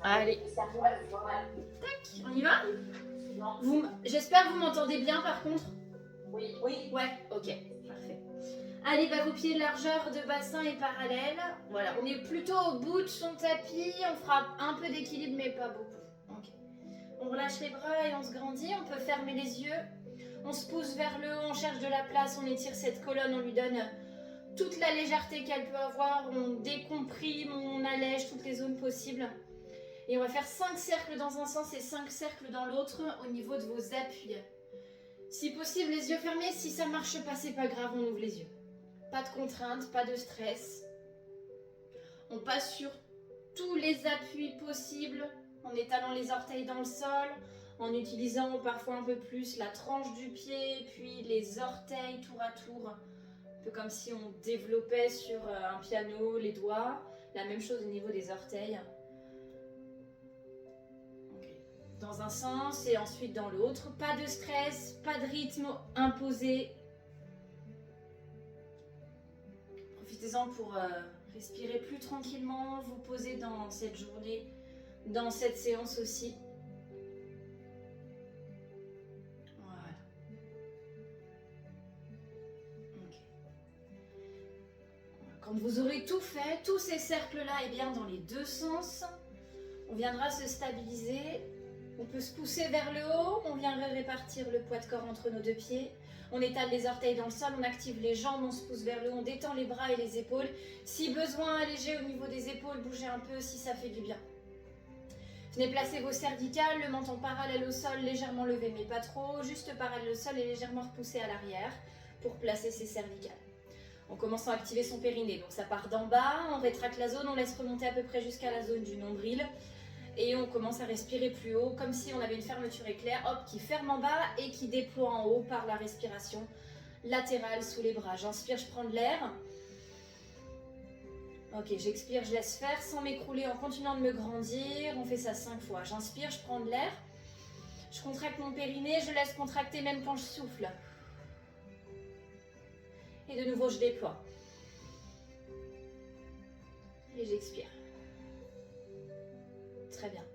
Allez. Tac, on y va. J'espère que vous m'entendez bien par contre. Oui. Ouais, ok, parfait. Allez, bah, vos pieds de largeur de bassin est parallèle. Voilà, on est plutôt au bout de son tapis. On fera un peu d'équilibre, mais pas beaucoup. Ok. On relâche les bras et on se grandit. On peut fermer les yeux. On se pousse vers le haut, on cherche de la place, on étire cette colonne, on lui donne toute la légèreté qu'elle peut avoir. On décomprime, on allège toutes les zones possibles. Et on va faire 5 cercles dans un sens et 5 cercles dans l'autre au niveau de vos appuis. Si possible, les yeux fermés. Si ça marche pas, c'est pas grave, on ouvre les yeux. Pas de contrainte, pas de stress. On passe sur tous les appuis possibles en étalant les orteils dans le sol, en utilisant parfois un peu plus la tranche du pied, puis les orteils tour à tour. Un peu comme si on développait sur un piano les doigts. La même chose au niveau des orteils. Dans un sens et ensuite dans l'autre. Pas de stress, pas de rythme imposé. Profitez-en pour respirer plus tranquillement, vous poser dans cette journée, dans cette séance aussi. Voilà. Okay. Quand vous aurez tout fait, tous ces cercles-là, et bien dans les deux sens, on viendra se stabiliser. On peut se pousser vers le haut, on viendrait répartir le poids de corps entre nos deux pieds. On étale les orteils dans le sol, on active les jambes, on se pousse vers le haut, on détend les bras et les épaules. Si besoin, allégez au niveau des épaules, bougez un peu si ça fait du bien. Venez placer vos cervicales, le menton parallèle au sol, légèrement levé mais pas trop, juste parallèle au sol et légèrement repoussé à l'arrière pour placer ses cervicales. En commençant à activer son périnée, donc ça part d'en bas, on rétracte la zone, on laisse remonter à peu près jusqu'à la zone du nombril. Et on commence à respirer plus haut, comme si on avait une fermeture éclair, hop, qui ferme en bas et qui déploie en haut par la respiration latérale sous les bras. J'inspire, je prends de l'air. Ok, j'expire, je laisse faire sans m'écrouler en continuant de me grandir. On fait ça 5 fois. J'inspire, je prends de l'air. Je contracte mon périnée, je laisse contracter même quand je souffle. Et de nouveau, je déploie. Et j'expire. Très bien.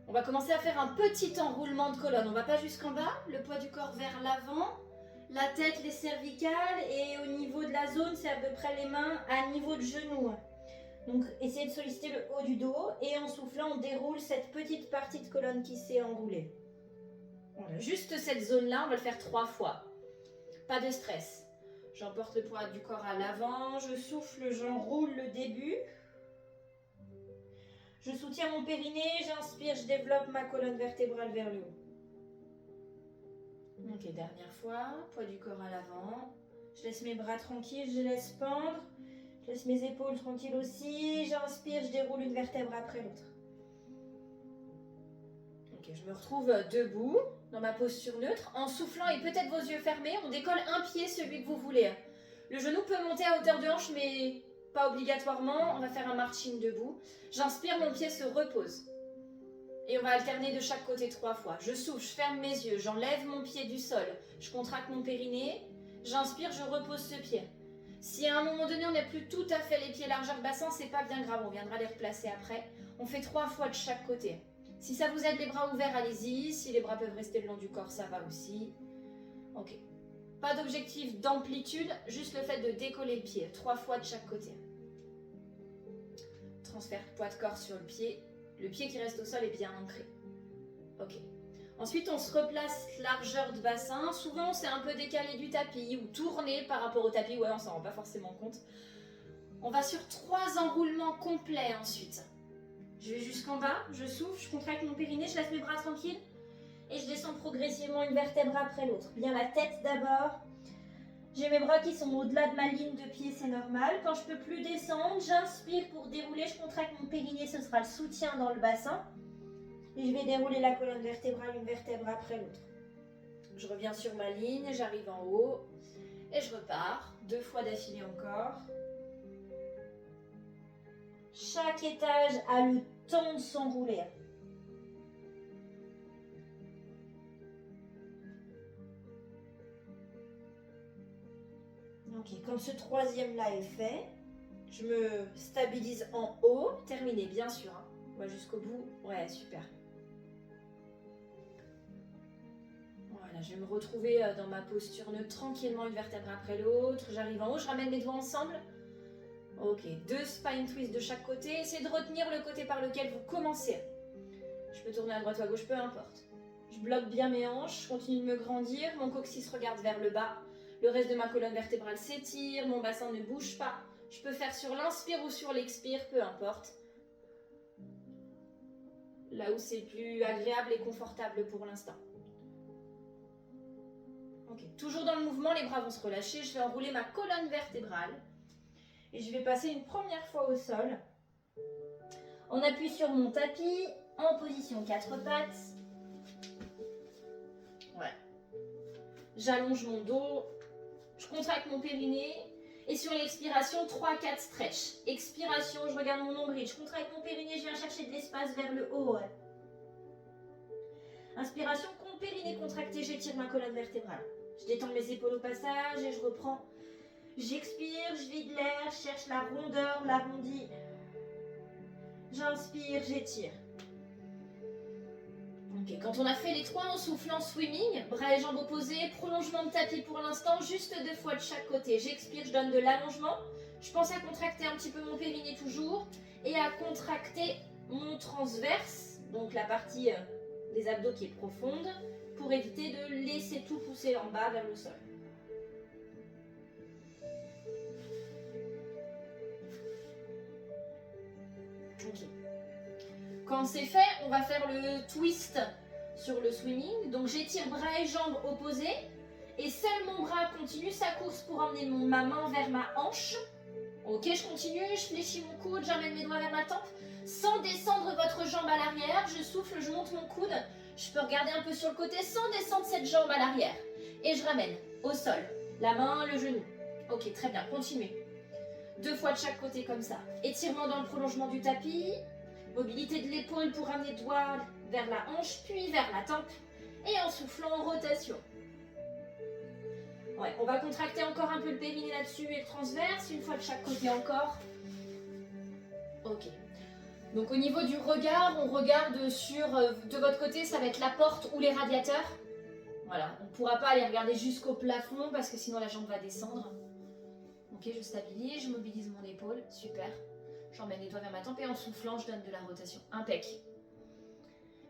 On va commencer à faire un petit enroulement de colonne. On ne va pas jusqu'en bas, le poids du corps vers l'avant, la tête, les cervicales et au niveau de la zone, c'est à peu près les mains à niveau de genou. Donc essayez de solliciter le haut du dos et en soufflant, on déroule cette petite partie de colonne qui s'est enroulée. Voilà, juste cette zone-là, on va le faire 3 fois. Pas de stress. J'emporte le poids du corps à l'avant, je souffle, j'enroule le début. Je soutiens mon périnée, j'inspire, je développe ma colonne vertébrale vers le haut. Ok, dernière fois, poids du corps à l'avant. Je laisse mes bras tranquilles, je laisse pendre. Je laisse mes épaules tranquilles aussi. J'inspire, je déroule une vertèbre après l'autre. Ok, je me retrouve debout, dans ma posture neutre. En soufflant et peut-être vos yeux fermés, on décolle un pied, celui que vous voulez. Le genou peut monter à hauteur de hanche, mais pas obligatoirement. On va faire un marching debout. J'inspire, mon pied se repose. Et on va alterner de chaque côté 3 fois. Je souffle, je ferme mes yeux, j'enlève mon pied du sol. Je contracte mon périnée. J'inspire, je repose ce pied. Si à un moment donné, on n'a plus tout à fait les pieds largeur bassin, c'est pas bien grave, on viendra les replacer après. On fait 3 fois de chaque côté. Si ça vous aide les bras ouverts, allez-y. Si les bras peuvent rester le long du corps, ça va aussi. Ok. Pas d'objectif d'amplitude, juste le fait de décoller le pied. 3 fois de chaque côté. Transfert poids de corps sur le pied. Le pied qui reste au sol est bien ancré. Ok. Ensuite, on se replace largeur de bassin. Souvent, c'est un peu décalé du tapis ou tourné par rapport au tapis. Ouais, on s'en rend pas forcément compte. On va sur 3 enroulements complets ensuite. Je vais jusqu'en bas, je souffle, je contracte mon périnée, je laisse mes bras tranquilles et je descends progressivement une vertèbre après l'autre. Bien la tête d'abord. J'ai mes bras qui sont au-delà de ma ligne de pied, c'est normal. Quand je peux plus descendre, j'inspire pour dérouler, je contracte mon périnée, ce sera le soutien dans le bassin. Et je vais dérouler la colonne vertébrale, une vertèbre après l'autre. Je reviens sur ma ligne, j'arrive en haut et je repars. 2 fois d'affilée encore. Chaque étage a le temps de s'enrouler. Ok, quand ce 3e là est fait, je me stabilise en haut. Terminé, bien sûr. On va jusqu'au bout. Ouais, super. Voilà, je vais me retrouver dans ma posture neutre, tranquillement, une vertèbre après l'autre. J'arrive en haut, je ramène les doigts ensemble. Ok, 2 spine twists de chaque côté. Essayez de retenir le côté par lequel vous commencez. Je peux tourner à droite ou à gauche, peu importe. Je bloque bien mes hanches, je continue de me grandir. Mon coccyx regarde vers le bas. Le reste de ma colonne vertébrale s'étire. Mon bassin ne bouge pas. Je peux faire sur l'inspire ou sur l'expire, peu importe. Là où c'est plus agréable et confortable pour l'instant. Ok, toujours dans le mouvement, les bras vont se relâcher. Je vais enrouler ma colonne vertébrale. Et je vais passer une première fois au sol. On appuie sur mon tapis, en position 4 pattes. Ouais. J'allonge mon dos. Je contracte mon périnée. Et sur l'expiration, 3-4 stretch. Expiration, je regarde mon nombril. Je contracte mon périnée, je viens chercher de l'espace vers le haut. Ouais. Inspiration, périnée contracté, j'étire ma colonne vertébrale. Je détends mes épaules au passage et je reprends. J'expire, je vide l'air, je cherche la rondeur, l'arrondi. J'inspire, j'étire. Ok, quand on a fait les 3, on souffle en swimming, bras et jambes opposés, prolongement de tapis pour l'instant, juste 2 fois de chaque côté. J'expire, je donne de l'allongement. Je pense à contracter un petit peu mon périnée toujours et à contracter mon transverse, donc la partie des abdos qui est profonde, pour éviter de laisser tout pousser en bas vers le sol. Ok. Quand c'est fait, on va faire le twist sur le swimming. Donc j'étire bras et jambes opposés. Et seul mon bras continue sa course pour emmener ma main vers ma hanche. Ok, je continue, je fléchis mon coude, j'amène mes doigts vers ma tempe. Sans descendre votre jambe à l'arrière, je souffle, je monte mon coude. Je peux regarder un peu sur le côté sans descendre cette jambe à l'arrière. Et je ramène au sol, la main, le genou. Ok, très bien, continuez. 2 fois de chaque côté comme ça. Étirement dans le prolongement du tapis. Mobilité de l'épaule pour ramener le doigt vers la hanche, puis vers la tempe. Et en soufflant en rotation. Ouais, on va contracter encore un peu le périnée là-dessus et le transverse. Une fois de chaque côté encore. Ok. Donc au niveau du regard, on regarde sur, de votre côté, ça va être la porte ou les radiateurs. Voilà, on ne pourra pas aller regarder jusqu'au plafond parce que sinon la jambe va descendre. Ok, je stabilise, je mobilise mon épaule, super. J'emmène les doigts vers ma tempe et en soufflant, je donne de la rotation. Impec.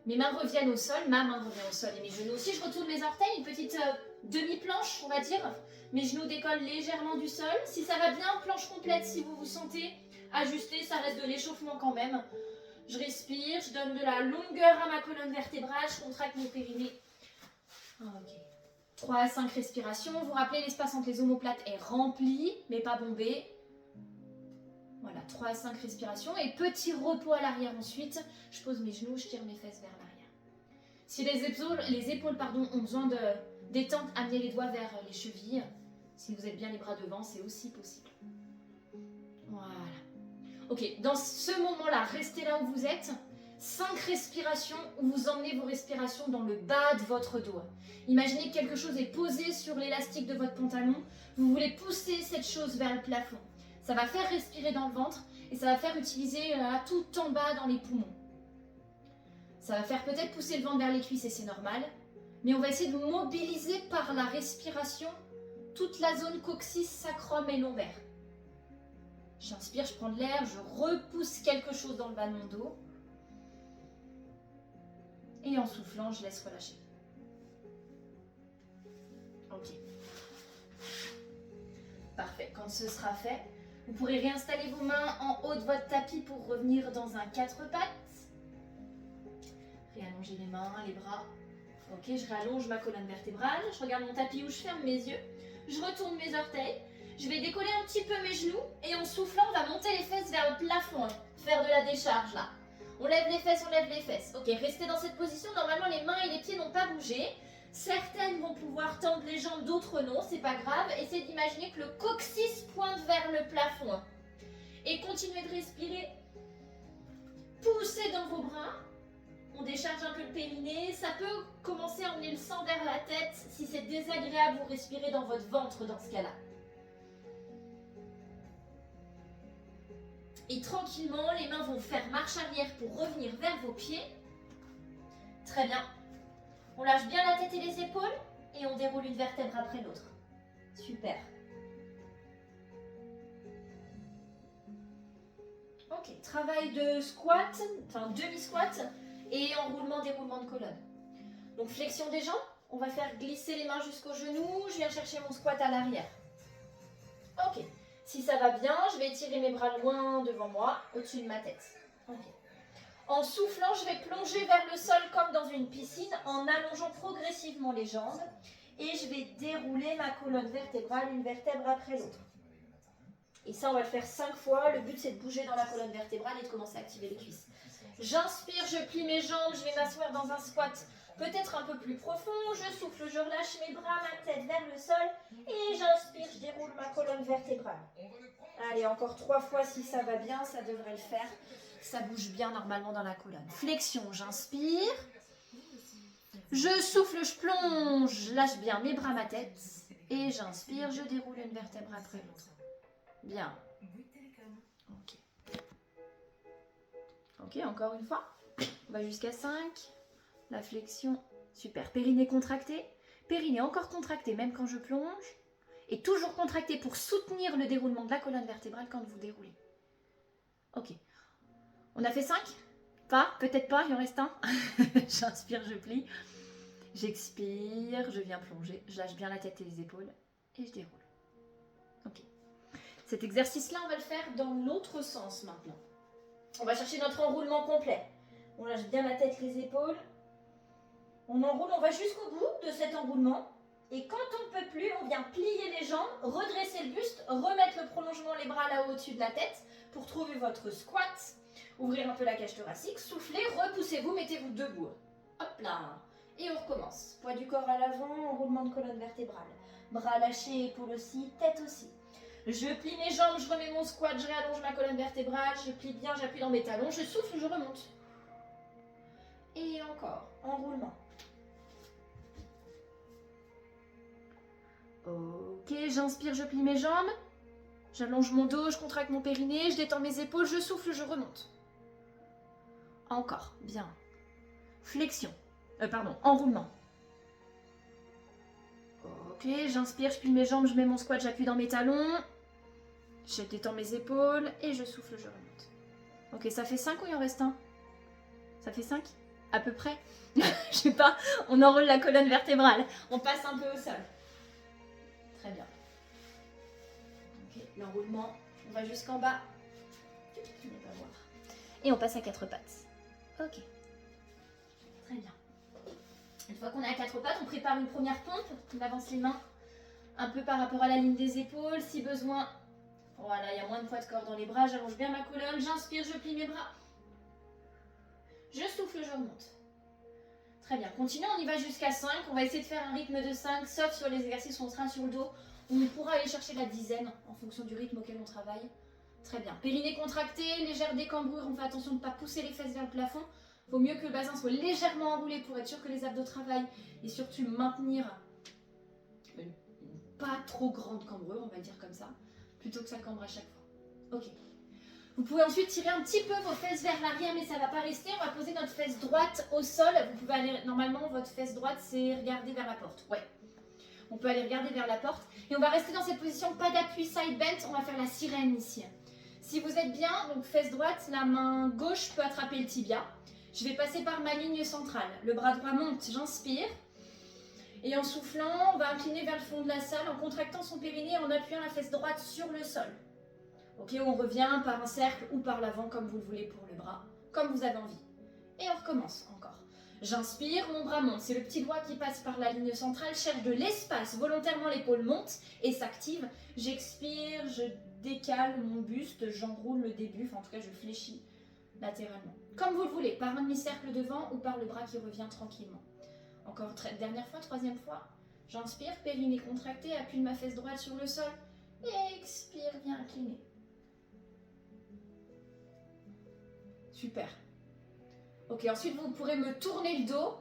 Mes mains reviennent au sol, ma main revient au sol et mes genoux aussi. Je retourne mes orteils, une petite demi-planche, on va dire. Mes genoux décollent légèrement du sol. Si ça va bien, planche complète si vous vous sentez ajusté, ça reste de l'échauffement quand même. Je respire, je donne de la longueur à ma colonne vertébrale, je contracte mon périnée. Ok. 3 à 5 respirations. Vous rappelez, l'espace entre les omoplates est rempli, mais pas bombé. Voilà, 3 à 5 respirations. Et petit repos à l'arrière ensuite. Je pose mes genoux, je tire mes fesses vers l'arrière. Si les épaules ont besoin de détente, amenez les doigts vers les chevilles. Si vous êtes bien les bras devant, c'est aussi possible. Voilà. Ok, dans ce moment-là, restez là où vous êtes. 5 respirations où vous emmenez vos respirations dans le bas de votre dos. Imaginez que quelque chose est posé sur l'élastique de votre pantalon. Vous voulez pousser cette chose vers le plafond. Ça va faire respirer dans le ventre et ça va faire utiliser tout en bas dans les poumons. Ça va faire peut-être pousser le ventre vers les cuisses et c'est normal. Mais on va essayer de mobiliser par la respiration toute la zone coccyx, sacrum et lombaire. J'inspire, je prends de l'air, je repousse quelque chose dans le bas de mon dos. Et en soufflant, je laisse relâcher. Ok. Parfait. Quand ce sera fait, vous pourrez réinstaller vos mains en haut de votre tapis pour revenir dans un 4 pattes. Réallonger les mains, les bras. Ok, je rallonge ma colonne vertébrale. Je regarde mon tapis où je ferme mes yeux. Je retourne mes orteils. Je vais décoller un petit peu mes genoux. Et en soufflant, on va monter les fesses vers le plafond. Faire de la décharge là. On lève les fesses, on lève les fesses. Ok, restez dans cette position. Normalement, les mains et les pieds n'ont pas bougé. Certaines vont pouvoir tendre les jambes, d'autres non. C'est pas grave. Essayez d'imaginer que le coccyx pointe vers le plafond. Et continuez de respirer. Poussez dans vos bras. On décharge un peu le périnée. Ça peut commencer à emmener le sang vers la tête. Si c'est désagréable, vous respirez dans votre ventre dans ce cas-là. Et tranquillement, les mains vont faire marche arrière pour revenir vers vos pieds. Très bien. On lâche bien la tête et les épaules et on déroule une vertèbre après l'autre. Super. Ok, travail de squat, enfin demi-squat et enroulement-déroulement de colonne. Donc flexion des jambes, on va faire glisser les mains jusqu'aux genoux, je viens chercher mon squat à l'arrière. Ok, si ça va bien, je vais étirer mes bras loin devant moi, au-dessus de ma tête. Ok. En soufflant, je vais plonger vers le sol comme dans une piscine en allongeant progressivement les jambes et je vais dérouler ma colonne vertébrale une vertèbre après l'autre. Et ça, on va le faire 5 fois. Le but, c'est de bouger dans la colonne vertébrale et de commencer à activer les cuisses. J'inspire, je plie mes jambes, je vais m'asseoir dans un squat peut-être un peu plus profond. Je souffle, je relâche mes bras, ma tête vers le sol. Et j'inspire, je déroule ma colonne vertébrale. Allez, encore 3 fois si ça va bien, ça devrait le faire. Ça bouge bien normalement dans la colonne. Flexion, j'inspire. Je souffle, je plonge, je lâche bien mes bras, ma tête. Et j'inspire, je déroule une vertèbre après l'autre. Bien. Ok. Ok, encore une fois. On va jusqu'à 5. La flexion. Super. Périnée contracté. Périnée encore contracté même quand je plonge. Et toujours contracté pour soutenir le déroulement de la colonne vertébrale quand vous déroulez. Ok. On a fait 5 ? Pas ? Peut-être pas, il en reste un. J'inspire, je plie. J'expire, je viens plonger. Je lâche bien la tête et les épaules. Et je déroule. Ok. Cet exercice-là, on va le faire dans l'autre sens maintenant. On va chercher notre enroulement complet. On lâche bien la tête, les épaules. On enroule, on va jusqu'au bout de cet enroulement. Et quand on ne peut plus, on vient plier les jambes, redresser le buste, remettre le prolongement, les bras là-haut au-dessus de la tête pour trouver votre squat. Ouvrir un peu la cage thoracique, soufflez, repoussez-vous, mettez-vous debout. Hop là. Et on recommence. Poids du corps à l'avant, enroulement de colonne vertébrale. Bras lâchés, épaules aussi, tête aussi. Je plie mes jambes, je remets mon squat, je réallonge ma colonne vertébrale, je plie bien, j'appuie dans mes talons, je souffle, je remonte. Et encore, enroulement. Ok, j'inspire, je plie mes jambes. J'allonge mon dos, je contracte mon périnée, je détends mes épaules, je souffle, je remonte. Encore, bien. Flexion. Enroulement. Ok, j'inspire, je plie mes jambes, je mets mon squat, j'appuie dans mes talons. Je détends mes épaules et je souffle, je remonte. Ok, ça fait 5 ou il en reste un ? Ça fait 5 ? À peu près. Je sais pas, on enroule la colonne vertébrale. On passe un peu au sol. Très bien. Ok, l'enroulement. On va jusqu'en bas. Je ne vais pas voir. Et on passe à 4 pattes. Ok. Très bien. Une fois qu'on est à 4 pattes, on prépare une première pompe. On avance les mains un peu par rapport à la ligne des épaules. Si besoin, voilà, il y a moins de poids de corps dans les bras. J'allonge bien ma colonne. J'inspire, je plie mes bras. Je souffle, je remonte. Très bien. Continuons, on y va jusqu'à 5. On va essayer de faire un rythme de 5, sauf sur les exercices où on sera sur le dos. On pourra aller chercher la dizaine en fonction du rythme auquel on travaille. Très bien. Périnée contracté, légère décambrure. On fait attention de ne pas pousser les fesses vers le plafond. Il vaut mieux que le bassin soit légèrement enroulé pour être sûr que les abdos travaillent et surtout maintenir une pas trop grande cambrure, on va dire comme ça, plutôt que ça cambre à chaque fois. Ok. Vous pouvez ensuite tirer un petit peu vos fesses vers l'arrière, mais ça ne va pas rester. On va poser notre fesse droite au sol. Vous pouvez aller, normalement, votre fesse droite, c'est regarder vers la porte. Ouais. On peut aller regarder vers la porte. Et on va rester dans cette position, pas d'appui, side bend. On va faire la sirène ici. Si vous êtes bien, donc fesse droite, la main gauche peut attraper le tibia. Je vais passer par ma ligne centrale. Le bras droit monte, j'inspire. Et en soufflant, on va incliner vers le fond de la salle en contractant son périnée en appuyant la fesse droite sur le sol. Ok, on revient par un cercle ou par l'avant comme vous le voulez pour le bras, comme vous avez envie. Et on recommence encore. J'inspire, mon bras monte. C'est le petit doigt qui passe par la ligne centrale, cherche de l'espace. Volontairement, l'épaule monte et s'active. J'expire, je décale mon buste, j'enroule le début, enfin en tout cas je fléchis latéralement. Comme vous le voulez, par un demi-cercle devant ou par le bras qui revient tranquillement. Encore dernière fois, troisième fois. J'inspire, périnée contracté, appuie de ma fesse droite sur le sol. Et expire, viens incliner. Super. Ok, ensuite vous pourrez me tourner le dos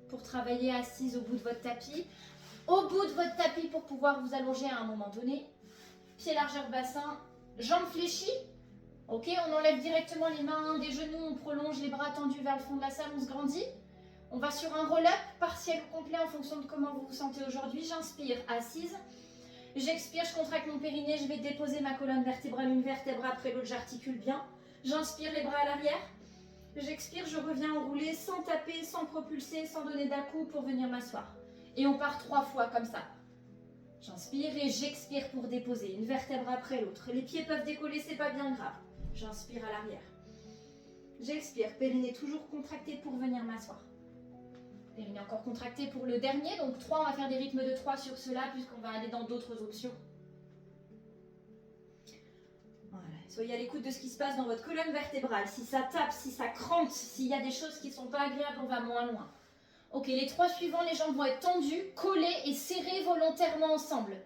pour travailler assise au bout de votre tapis. Au bout de votre tapis pour pouvoir vous allonger à un moment donné. Pied largeur bassin, jambes fléchies. Ok, on enlève directement les mains des genoux, on prolonge les bras tendus vers le fond de la salle, on se grandit. On va sur un roll-up partiel ou complet en fonction de comment vous vous sentez aujourd'hui. J'inspire, assise. J'expire, je contracte mon périnée, je vais déposer ma colonne vertébrale, une vertèbre après l'autre, j'articule bien. J'inspire, les bras à l'arrière. J'expire, je reviens enrouler sans taper, sans propulser, sans donner d'à-coup pour venir m'asseoir. Et on part 3 fois comme ça. J'inspire et j'expire pour déposer, une vertèbre après l'autre. Les pieds peuvent décoller, c'est pas bien grave. J'inspire à l'arrière. J'expire, périnée toujours contracté pour venir m'asseoir. Périnée encore contracté pour le dernier, donc 3, on va faire des rythmes de 3 sur cela puisqu'on va aller dans d'autres options. Voilà. Soyez à l'écoute de ce qui se passe dans votre colonne vertébrale. Si ça tape, si ça crampe, s'il y a des choses qui ne sont pas agréables, on va moins loin. Ok, les 3 suivants, les jambes vont être tendues, collées et serrées volontairement ensemble.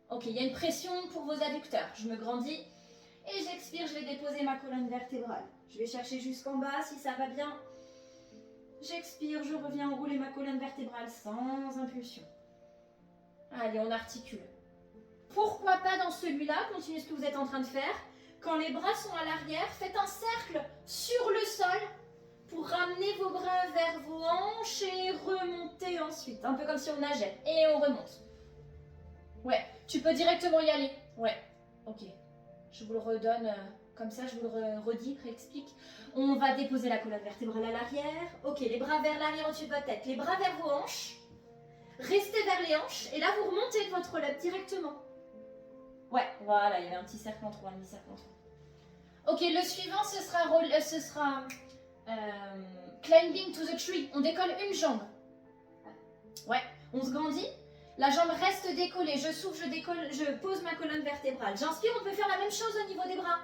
Ok, il y a une pression pour vos adducteurs. Je me grandis et j'expire, je vais déposer ma colonne vertébrale. Je vais chercher jusqu'en bas si ça va bien. J'expire, je reviens enrouler ma colonne vertébrale sans impulsion. Allez, on articule. Pourquoi pas dans celui-là, continuez ce que vous êtes en train de faire. Quand les bras sont à l'arrière, faites un cercle sur le sol pour ramener vos bras vers vos hanches et remonter ensuite. Un peu comme si on nageait. Et on remonte. Ouais, tu peux directement y aller. Ouais, ok. Je vous le redonne comme ça, je vous le redis, réexplique. On va déposer la colonne vertébrale à l'arrière. Ok, les bras vers l'arrière au-dessus de votre tête. Les bras vers vos hanches. Restez vers les hanches. Et là, vous remontez votre relève directement. Ouais, voilà, il y avait un petit cercle en trop, un demi-cercle en trop. Ok, le suivant, ce sera climbing to the tree. On décolle une jambe. Ouais, on se grandit. La jambe reste décollée. Je souffle, je décolle, je pose ma colonne vertébrale. J'inspire, on peut faire la même chose au niveau des bras.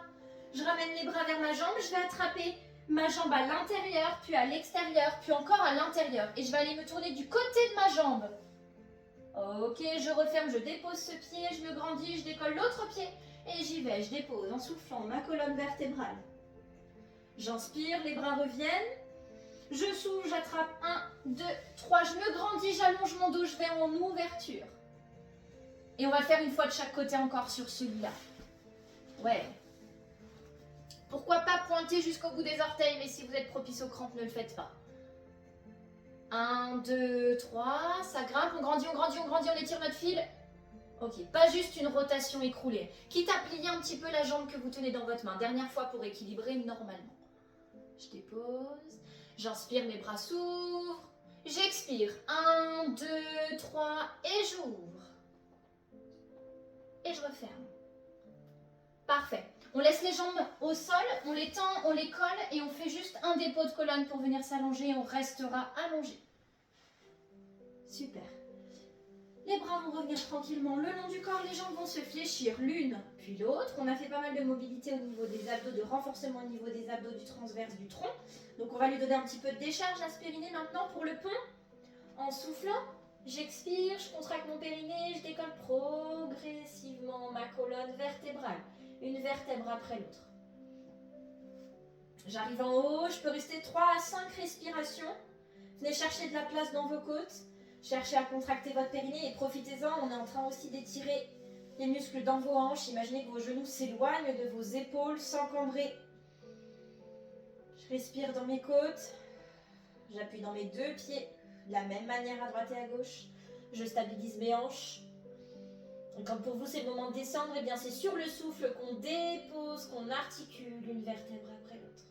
Je ramène les bras vers ma jambe, je vais attraper ma jambe à l'intérieur, puis à l'extérieur, puis encore à l'intérieur. Et je vais aller me tourner du côté de ma jambe. Ok, je referme, je dépose ce pied, je me grandis, je décolle l'autre pied. Et j'y vais, je dépose en soufflant ma colonne vertébrale. J'inspire, les bras reviennent. Je souffle, j'attrape 1, 2, 3, je me grandis, j'allonge mon dos, je vais en ouverture. Et on va le faire une fois de chaque côté encore sur celui-là. Ouais. Pourquoi pas pointer jusqu'au bout des orteils, mais si vous êtes propice aux crampes, ne le faites pas. 1, 2, 3, ça grimpe, on grandit, on grandit, on grandit, on étire notre fil. Ok, pas juste une rotation écroulée. Quitte à plier un petit peu la jambe que vous tenez dans votre main. Dernière fois pour équilibrer normalement. Je dépose. J'inspire, mes bras s'ouvrent. J'expire. 1, 2, 3 et j'ouvre. Et je referme. Parfait. On laisse les jambes au sol, on les tend, on les colle et on fait juste un dépôt de colonne pour venir s'allonger et on restera allongé. Super. Les bras vont revenir tranquillement le long du corps, les jambes vont se fléchir l'une puis l'autre. On a fait pas mal de mobilité au niveau des abdos, de renforcement au niveau des abdos du transverse du tronc. Donc on va lui donner un petit peu de décharge à ce périnée maintenant pour le pont. En soufflant, j'expire, je contracte mon périnée, je décolle progressivement ma colonne vertébrale. Une vertèbre après l'autre. J'arrive en haut, je peux rester 3 à 5 respirations. Venez chercher de la place dans vos côtes. Cherchez à contracter votre périnée et profitez-en. On est en train aussi d'étirer les muscles dans vos hanches. Imaginez que vos genoux s'éloignent de vos épaules sans cambrer. Je respire dans mes côtes. J'appuie dans mes 2 pieds de la même manière à droite et à gauche. Je stabilise mes hanches. Et quand pour vous c'est le moment de descendre, et bien c'est sur le souffle qu'on dépose, qu'on articule une vertèbre après l'autre.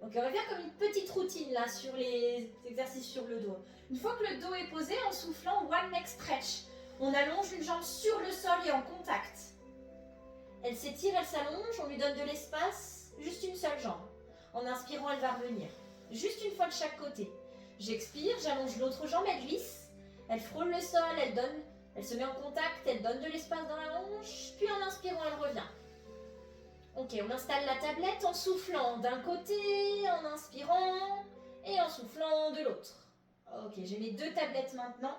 Ok, on va faire comme une petite routine là sur les exercices sur le dos. Une fois que le dos est posé, en soufflant, one neck stretch. On allonge une jambe sur le sol et en contact. Elle s'étire, elle s'allonge, on lui donne de l'espace, juste une seule jambe. En inspirant, elle va revenir. Juste une fois de chaque côté. J'expire, j'allonge l'autre jambe, elle glisse. Elle frôle le sol, elle se met en contact, elle donne de l'espace dans la hanche, puis en inspirant, elle revient. Ok, on installe la tablette en soufflant d'un côté, en inspirant et en soufflant de l'autre. Ok, j'ai mes 2 tablettes maintenant.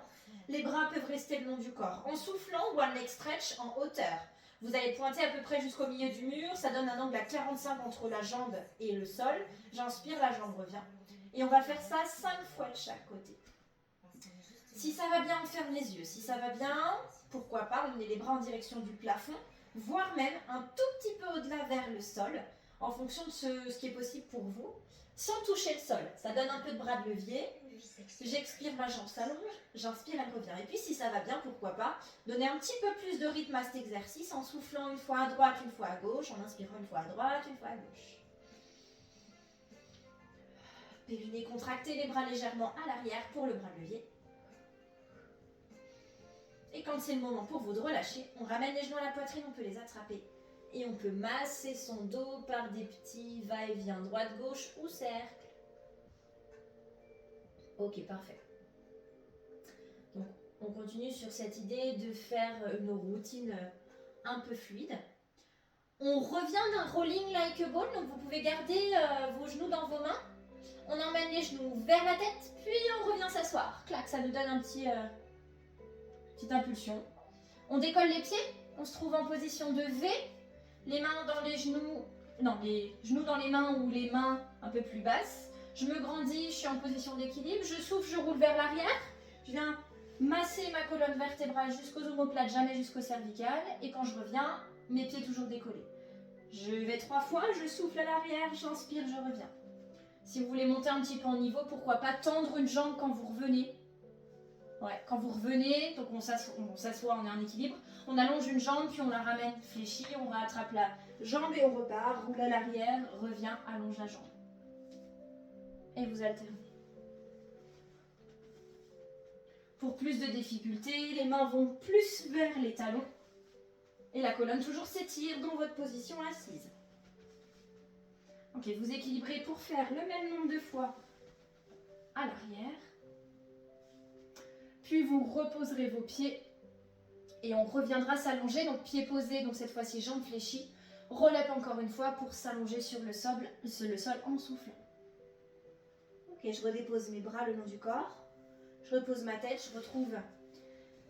Les bras peuvent rester le long du corps. En soufflant, one leg stretch en hauteur. Vous allez pointer à peu près jusqu'au milieu du mur. Ça donne un angle à 45 entre la jambe et le sol. J'inspire, la jambe revient. Et on va faire ça 5 fois de chaque côté. Si ça va bien, on ferme les yeux. Si ça va bien, pourquoi pas, on met les bras en direction du plafond. voire même un tout petit peu au-delà vers le sol, en fonction de ce qui est possible pour vous, sans toucher le sol. Ça donne un peu de bras de levier. J'expire, ma jambe s'allonge, j'inspire, elle revient. Et puis si ça va bien, pourquoi pas donner un petit peu plus de rythme à cet exercice en soufflant une fois à droite, une fois à gauche, en inspirant une fois à droite, une fois à gauche. Périnée contracté, les bras légèrement à l'arrière pour le bras de levier. Et quand c'est le moment pour vous de relâcher, on ramène les genoux à la poitrine, on peut les attraper. Et on peut masser son dos par des petits va-et-vient droite-gauche ou cercle. Ok, parfait. Donc, on continue sur cette idée de faire une routine un peu fluide. On revient d'un rolling like a ball, donc vous pouvez garder vos genoux dans vos mains. On emmène les genoux vers la tête, puis on revient s'asseoir. Clac, ça nous donne un petite impulsion. On décolle les pieds, on se trouve en position de V, les mains dans les genoux, non, les genoux dans les mains ou les mains un peu plus basses. Je me grandis, je suis en position d'équilibre, je souffle, je roule vers l'arrière. Je viens masser ma colonne vertébrale jusqu'aux omoplates, jamais jusqu'au cervical. Et quand je reviens, mes pieds toujours décollés. Je vais 3 fois, je souffle à l'arrière, j'inspire, je reviens. Si vous voulez monter un petit peu en niveau, pourquoi pas tendre une jambe quand vous revenez. Ouais, quand vous revenez, donc on s'assoit, on est en équilibre. On allonge une jambe, puis on la ramène fléchie, on rattrape la jambe et on repart, roule à l'arrière, revient, allonge la jambe. Et vous alternez. Pour plus de difficulté, les mains vont plus vers les talons. Et la colonne toujours s'étire dans votre position assise. Ok, vous équilibrez pour faire le même nombre de fois à l'arrière. Puis vous reposerez vos pieds et on reviendra s'allonger. Donc pieds posés, donc cette fois-ci jambes fléchies. Roll-up encore une fois pour s'allonger sur le sol en soufflant. Ok, je redépose mes bras le long du corps. Je repose ma tête, je retrouve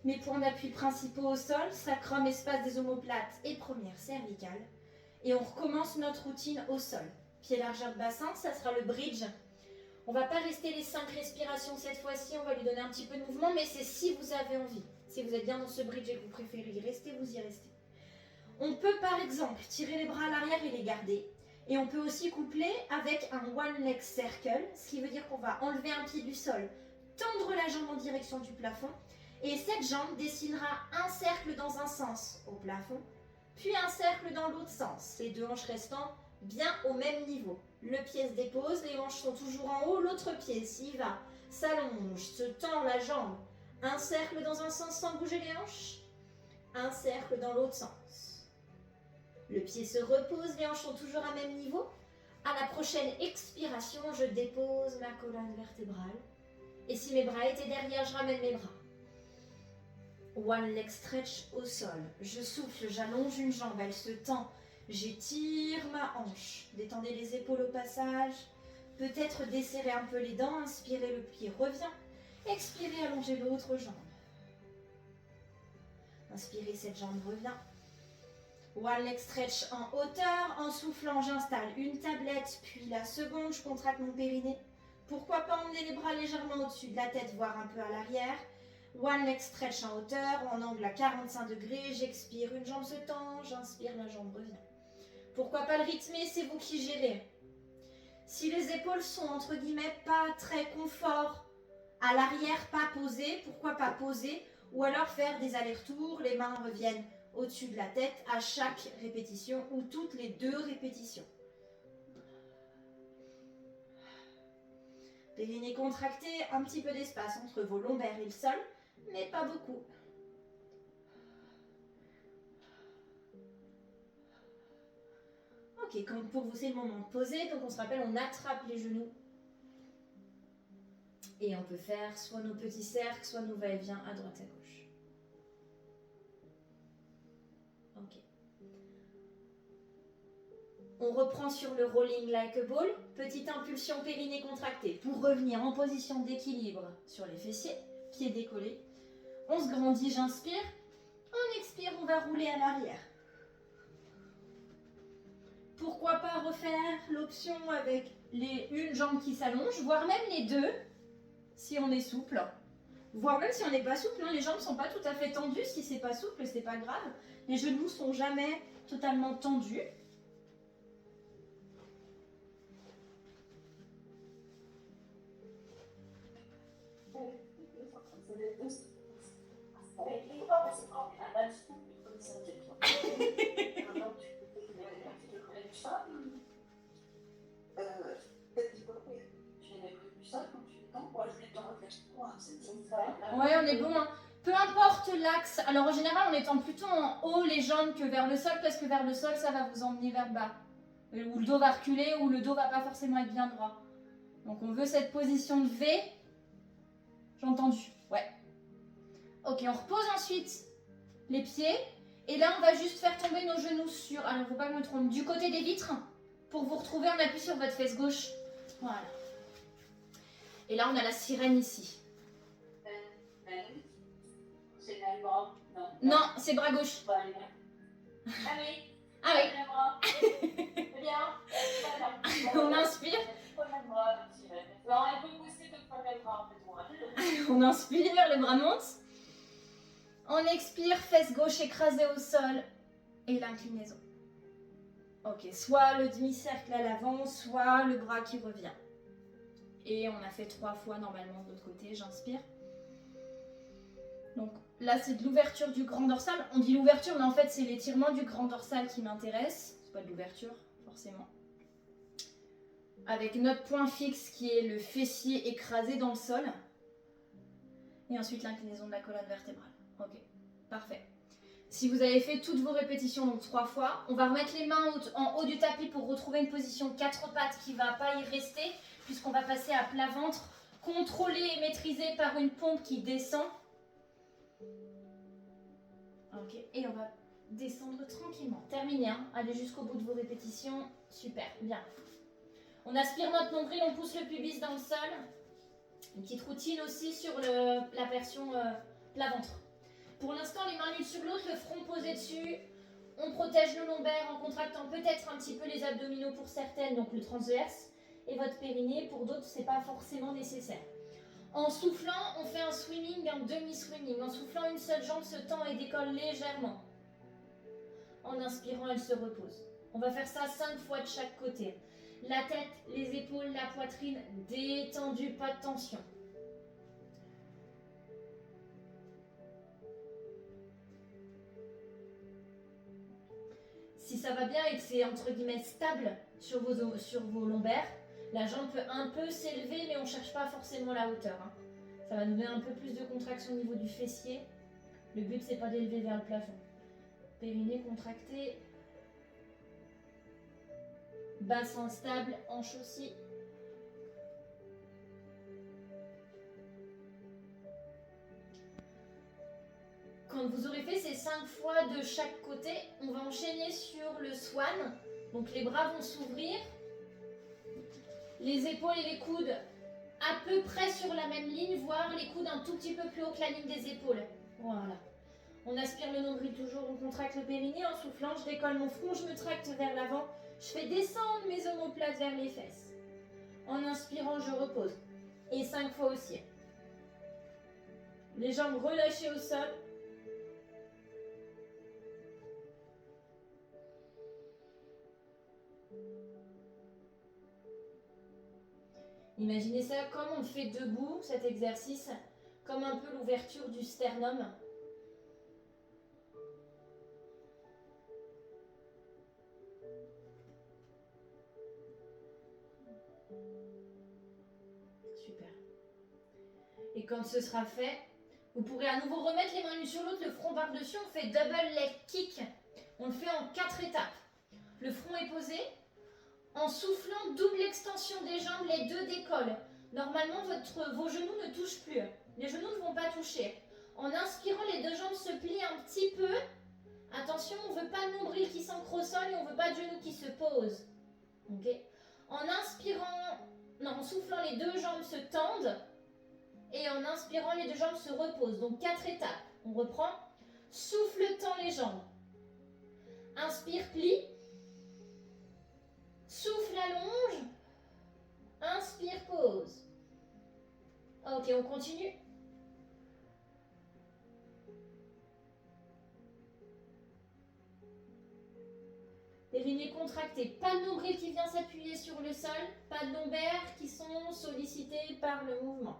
mes points d'appui principaux au sol, sacrum, espace des omoplates et première cervicale. Et on recommence notre routine au sol. Pied largeur de bassin, ça sera le bridge. On ne va pas rester les 5 respirations cette fois-ci, on va lui donner un petit peu de mouvement, mais c'est si vous avez envie. Si vous êtes bien dans ce bridge et que vous préférez y rester, vous y restez. On peut par exemple tirer les bras à l'arrière et les garder. Et on peut aussi coupler avec un one leg circle, ce qui veut dire qu'on va enlever un pied du sol, tendre la jambe en direction du plafond, et cette jambe dessinera un cercle dans un sens au plafond, puis un cercle dans l'autre sens, les deux hanches restant bien au même niveau. Le pied se dépose, les hanches sont toujours en haut, l'autre pied s'y va, s'allonge, se tend la jambe, un cercle dans un sens sans bouger les hanches, un cercle dans l'autre sens. Le pied se repose, les hanches sont toujours à même niveau. À la prochaine expiration, je dépose ma colonne vertébrale. Et si mes bras étaient derrière, je ramène mes bras. One leg stretch au sol. Je souffle, j'allonge une jambe, elle se tend. J'étire ma hanche. Détendez les épaules au passage. Peut-être desserrer un peu les dents. Inspirez, le pied revient. Expirez, allongez l'autre jambe. Inspirez, cette jambe revient. One leg stretch en hauteur. En soufflant, j'installe une tablette, puis la seconde, je contracte mon périnée. Pourquoi pas emmener les bras légèrement au-dessus de la tête, voire un peu à l'arrière. One leg stretch en hauteur, en angle à 45 degrés. J'expire, une jambe se tend, j'inspire, la jambe revient. Pourquoi pas le rythmer, c'est vous qui gérez. Si les épaules sont entre guillemets pas très confort, à l'arrière pas posées, pourquoi pas poser, ou alors faire des allers-retours, les mains reviennent au-dessus de la tête à chaque répétition ou toutes les 2 répétitions. Périnée contracté, un petit peu d'espace entre vos lombaires et le sol, mais pas beaucoup. Ok, quand pour vous c'est le moment de poser, donc on se rappelle, on attrape les genoux. Et on peut faire soit nos petits cercles, soit nos va-et-vient à droite à gauche. Ok. On reprend sur le rolling like a ball. Petite impulsion périnée contractée pour revenir en position d'équilibre sur les fessiers, pieds décollés. On se grandit, j'inspire. On expire, on va rouler à l'arrière. Pourquoi pas refaire l'option avec une jambe qui s'allonge, voire même les deux, si on est souple. Voire même si on n'est pas souple, hein, les jambes sont pas tout à fait tendues. Si c'est pas souple, c'est pas grave. Les genoux sont jamais totalement tendus. Ouais, on est bon. Hein. Peu importe l'axe. Alors en général, on étend plutôt en haut les jambes que vers le sol parce que vers le sol, ça va vous emmener vers bas. Ou le dos va reculer ou le dos va pas forcément être bien droit. Donc on veut cette position de V. J'ai entendu. Ouais. Ok, on repose ensuite les pieds. Et là, on va juste faire tomber nos genoux sur... Alors, faut pas que je me trompe. Du côté des vitres. Pour vous retrouver, on appuie sur votre fesse gauche. Voilà. Et là, on a la sirène ici. C'est le bras. Non, c'est bras gauche. Ah oui. Ah oui. Le bras. C'est bien. On inspire. Premier bras, non, elle peut pousser le premier bras, peut-être. On inspire, les bras montent. On expire, fesse gauche écrasée au sol. Et l'inclinaison. Ok, soit le demi-cercle à l'avant, soit le bras qui revient. Et on a fait 3 fois normalement de l'autre côté. J'inspire. Donc là, c'est de l'ouverture du grand dorsal. On dit l'ouverture, mais en fait, c'est l'étirement du grand dorsal qui m'intéresse. C'est pas de l'ouverture, forcément. Avec notre point fixe qui est le fessier écrasé dans le sol. Et ensuite l'inclinaison de la colonne vertébrale. Ok, parfait. Si vous avez fait toutes vos répétitions, donc 3 fois, on va remettre les mains en haut du tapis pour retrouver une position 4 pattes qui ne va pas y rester, puisqu'on va passer à plat ventre, contrôlé et maîtrisé par une pompe qui descend. Ok, et on va descendre tranquillement. Terminé, hein. Allez jusqu'au bout de vos répétitions. Super, bien. On aspire notre nombril, on pousse le pubis dans le sol. Une petite routine aussi sur la version plat ventre. Pour l'instant, les mains l'une sur l'autre, le front posé dessus. On protège le lombaire en contractant peut-être un petit peu les abdominaux pour certaines, donc le transverse, et votre périnée. Pour d'autres, c'est pas forcément nécessaire. En soufflant, on fait un swimming, un demi-swimming. En soufflant, une seule jambe se tend et décolle légèrement. En inspirant, elle se repose. On va faire ça 5 fois de chaque côté. La tête, les épaules, la poitrine détendue, pas de tension. Si ça va bien et que c'est entre guillemets stable sur vos lombaires, la jambe peut un peu s'élever, mais on ne cherche pas forcément la hauteur. Hein. Ça va nous donner un peu plus de contraction au niveau du fessier. Le but, c'est pas d'élever vers le plafond. Périnée contracté. Bassin stable, hanche aussi. Quand vous aurez fait ces 5 fois de chaque côté, on va enchaîner sur le swan. Donc les bras vont s'ouvrir. Les épaules et les coudes à peu près sur la même ligne, voire les coudes un tout petit peu plus haut que la ligne des épaules. Voilà. On aspire le nombril toujours, on contracte le périnée. En soufflant, je décolle mon front, je me tracte vers l'avant. Je fais descendre mes omoplates vers les fesses. En inspirant, je repose. Et 5 fois aussi. Les jambes relâchées au sol. Imaginez ça comme on le fait debout, cet exercice, comme un peu l'ouverture du sternum. Super. Et quand ce sera fait, vous pourrez à nouveau remettre les mains l'une sur l'autre, le front par-dessus. On fait double leg kick. On le fait en 4 étapes. Le front est posé. En soufflant, double extension des jambes, les deux décollent. Normalement, vos genoux ne touchent plus. Les genoux ne vont pas toucher. En inspirant, les deux jambes se plient un petit peu. Attention, on ne veut pas de nombril qui s'ancre au sol et on ne veut pas de genoux qui se posent. Okay. En soufflant, les deux jambes se tendent. Et en inspirant, les deux jambes se reposent. Donc 4 étapes. On reprend. Souffle, tend les jambes. Inspire, plie. Souffle, allonge. Inspire, pause. Ok, on continue. Périnée contracté, pas de nombril qui vient s'appuyer sur le sol, pas de lombaires qui sont sollicités par le mouvement.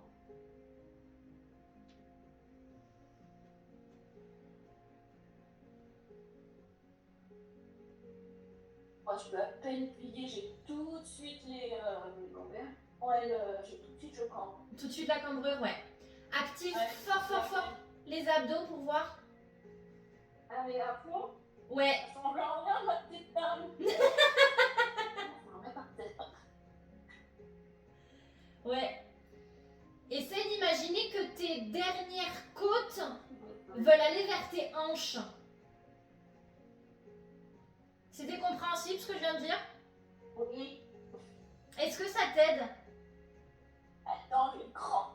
Moi, je peux à peine plier, j'ai tout de suite les lombaires. Ouais, tout de suite, je cambre. Tout de suite la cambrure, ouais. Active Ouais, fort, fort, fort les abdos pour voir. Ah, mais à fond, Ouais, ça semble en rien, ma petite dame. On met par terre. ouais. Essaye d'imaginer que tes dernières côtes veulent aller vers tes hanches. C'était compréhensible ce que je viens de dire? Oui, Est-ce que ça t'aide? dans le cran.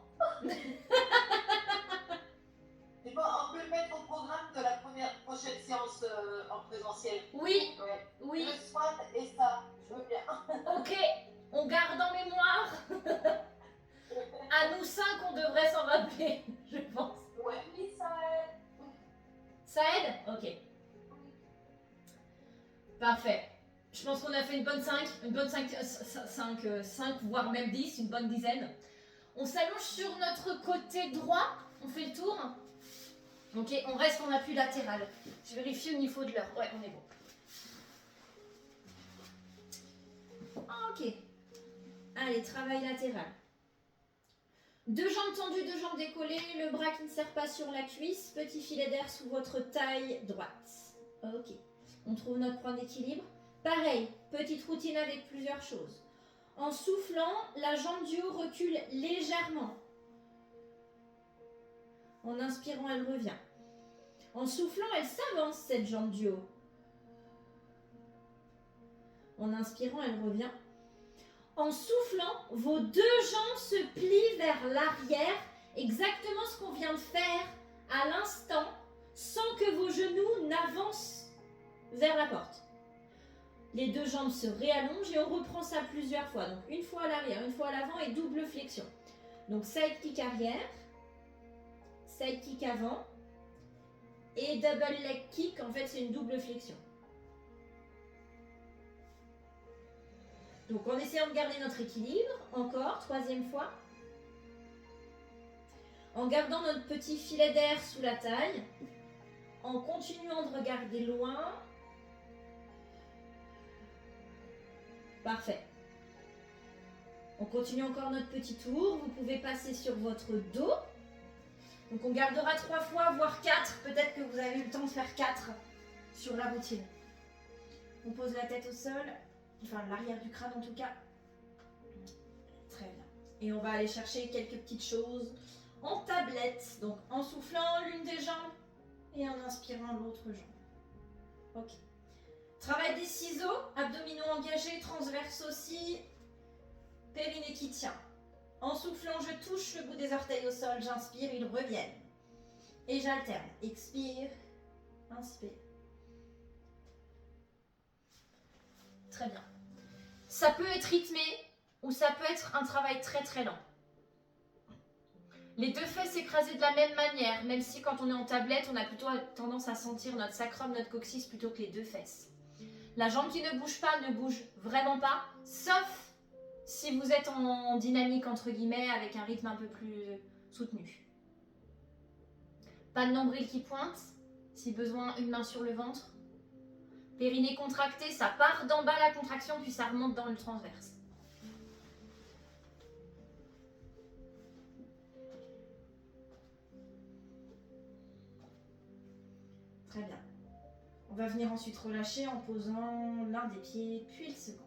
Et bon, on peut le mettre au programme de la prochaine séance en présentiel. Oui, Ouais. oui. Le squat et ça, je veux bien. Ok, on garde en mémoire. À nous 5, on devrait s'en rappeler, je pense. Ouais. Oui, ça aide. Ça aide? Ok. Parfait. Je pense qu'on a fait une bonne 5, voire même 10, une bonne dizaine. On s'allonge sur notre côté droit, on fait le tour. Ok, on reste en appui latéral. Je vérifie au niveau de l'heure. Ouais, on est bon. Ok. Allez, travail latéral. Deux jambes tendues, deux jambes décollées, le bras qui ne serre pas sur la cuisse, petit filet d'air sous votre taille droite. Ok. On trouve notre point d'équilibre. Pareil, petite routine avec plusieurs choses. En soufflant, la jambe du haut recule légèrement. En inspirant, elle revient. En soufflant, elle s'avance, cette jambe du haut. En inspirant, elle revient. En soufflant, vos deux jambes se plient vers l'arrière, exactement ce qu'on vient de faire à l'instant, sans que vos genoux n'avancent vers la porte. Les deux jambes se réallongent et on reprend ça plusieurs fois. Donc une fois à l'arrière, une fois à l'avant et double flexion. Donc side kick arrière, side kick avant et double leg kick. En fait, c'est une double flexion. Donc en essayant de garder notre équilibre, encore, troisième fois. En gardant notre petit filet d'air sous la taille, en continuant de regarder loin. Parfait. On continue encore notre petit tour. Vous pouvez passer sur votre dos. Donc on gardera 3 fois, voire 4. Peut-être que vous avez eu le temps de faire 4 sur la routine. On pose la tête au sol. Enfin, l'arrière du crâne en tout cas. Très bien. Et on va aller chercher quelques petites choses en tablette. Donc en soufflant l'une des jambes et en inspirant l'autre jambe. Ok. Travail des ciseaux, abdominaux engagés, transverses aussi. Périnée qui tient. En soufflant, je touche le bout des orteils au sol. J'inspire, ils reviennent. Et j'alterne. Expire, inspire. Très bien. Ça peut être rythmé ou ça peut être un travail très très lent. Les deux fesses s'écraser de la même manière, même si quand on est en tablette, on a plutôt tendance à sentir notre sacrum, notre coccyx plutôt que les deux fesses. La jambe qui ne bouge pas ne bouge vraiment pas, sauf si vous êtes en dynamique entre guillemets avec un rythme un peu plus soutenu. Pas de nombril qui pointe, si besoin une main sur le ventre. Périnée contracté, ça part d'en bas la contraction puis ça remonte dans le transverse. Très bien. On va venir ensuite relâcher en posant l'un des pieds puis le second.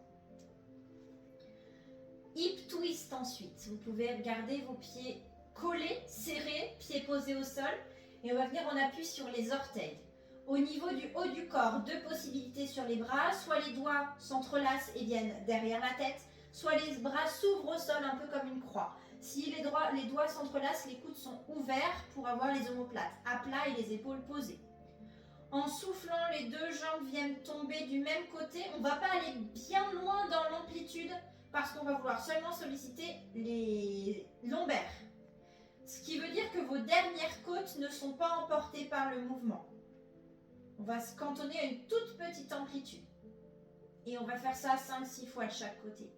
Hip twist ensuite. Vous pouvez garder vos pieds collés, serrés, pieds posés au sol. Et on va venir en appui sur les orteils. Au niveau du haut du corps, deux possibilités sur les bras. Soit les doigts s'entrelacent et viennent derrière la tête, soit les bras s'ouvrent au sol un peu comme une croix. Si les doigts s'entrelacent, les coudes sont ouverts pour avoir les omoplates à plat et les épaules posées. En soufflant, les deux jambes viennent tomber du même côté. On ne va pas aller bien loin dans l'amplitude parce qu'on va vouloir seulement solliciter les lombaires. Ce qui veut dire que vos dernières côtes ne sont pas emportées par le mouvement. On va se cantonner à une toute petite amplitude. Et on va faire ça 5-6 fois de chaque côté.